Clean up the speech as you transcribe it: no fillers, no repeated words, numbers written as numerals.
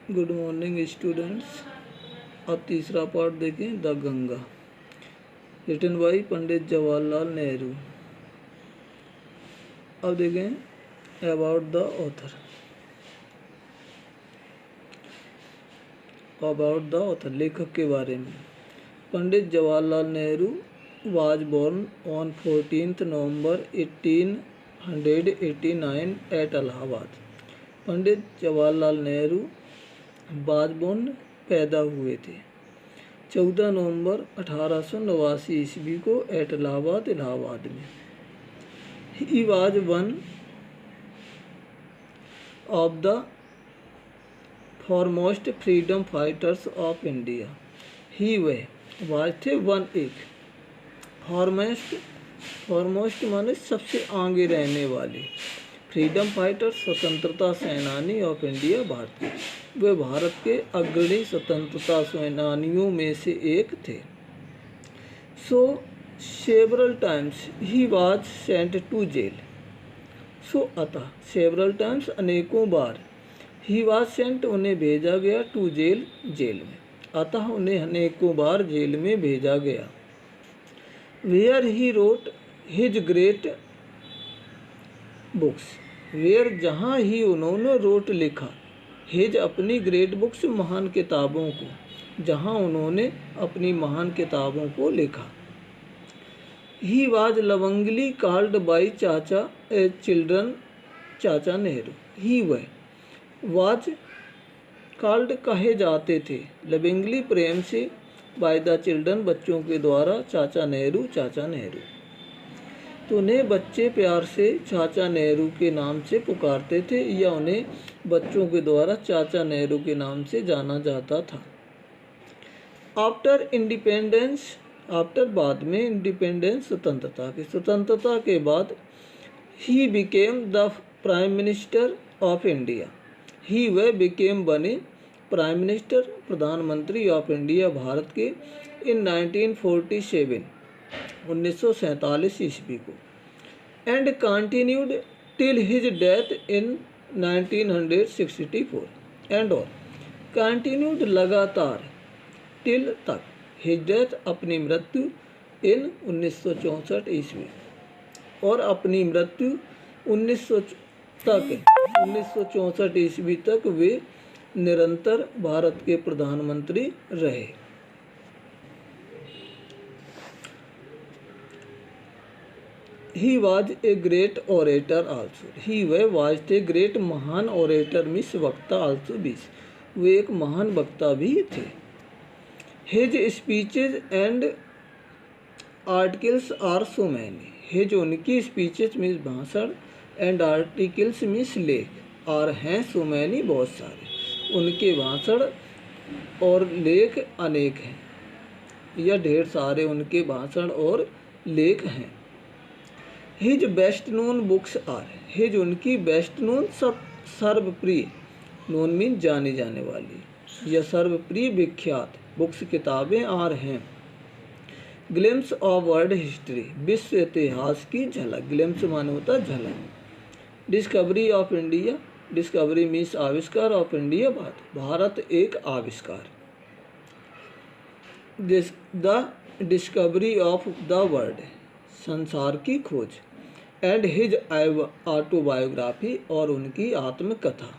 Good morning students. अब तीसरा part देखें, the Ganga, written by Pandit Jawaharlal Nehru. अब देखें अबाउट द ऑथर। लेखक के बारे में। Pandit Jawaharlal Nehru was born on 14 November 1889 at Allahabad. Pandit Jawaharlal Nehru was born पैदा हुए थे 14 नवंबर 1889 ईस्वी को एट इलाहाबाद में। He was one of the foremost freedom fighters of India. He वह वाज थे वन एक, फॉरमोस्ट माने सबसे आगे रहने वाले, फ्रीडम फाइटर स्वतंत्रता सेनानी ऑफ इंडिया भारत के, वे भारत के अग्रणी स्वतंत्रता सेनानियों में से एक थे। So several times he was sent to jail. So अतः सेवरल टाइम्स अनेकों बार, ही वाज सेंट उन्हें भेजा गया, टू जेल में, अतः उन्हें अनेकों बार जेल में भेजा गया। Where he wrote his great books, where जहाँ ही उन्होंने रोट लिखा, हिज अपनी ग्रेट बुक्स महान किताबों को, जहाँ उन्होंने अपनी महान किताबों को लिखा। ही वाज लवंगली कॉल्ड बाई चाचा चिल्ड्रन, चाचा नेहरू। ही वह वाज कॉल्ड कहे जाते थे, लविंगली प्रेम से, बाय द चिल्ड्रन बच्चों के द्वारा, चाचा नेहरू। तो उन्हें बच्चे प्यार से चाचा नेहरू के नाम से पुकारते थे, या उन्हें बच्चों के द्वारा चाचा नेहरू के नाम से जाना जाता था। आफ्टर इंडिपेंडेंस, आफ्टर बाद में, इंडिपेंडेंस स्वतंत्रता के बाद, he became the prime minister of India. He वह बिकेम बने, प्राइम मिनिस्टर प्रधानमंत्री ऑफ इंडिया भारत के, इन 1947 1947 ईस्वी को, and continued till his death in 1964, and और कंटिन्यूड लगातार, टिल तक, हिज डेथ अपनी मृत्यु, इन 1964 ईस्वी, और अपनी मृत्यु 1964 ईस्वी तक वे निरंतर भारत के प्रधानमंत्री रहे। He was a great orator also. He वह वाज थे ग्रेट महान, ओरेटर मिस वक्ता, आल्सो बीस, वे एक महान वक्ता भी थे। His speeches and articles are so many. His उनकी स्पीचेज मीन्स भाषण, एंड आर्टिकल्स मीन्स लेख, आर हैं सो मैनी बहुत सारे, उनके भाषण और लेख अनेक हैं, या ढेर सारे उनके भाषण और लेख हैं। His best known books are, his उनकी बेस्ट नोन, सब सर्वप्रिय, नोन मीन जाने जाने वाली, या सर्वप्रिय विख्यात, बुक्स किताबें आर हैं। ग्लिम्स ऑफ वर्ल्ड हिस्ट्री, विश्व इतिहास की झलक, ग्लिम्स माने होता झलक। Discovery of India, discovery means आविष्कार, ऑफ इंडिया भारत एक आविष्कार। The discovery of the world, संसार की खोज। एंड हिज ऑटोबायोग्राफी, और उनकी आत्मकथा।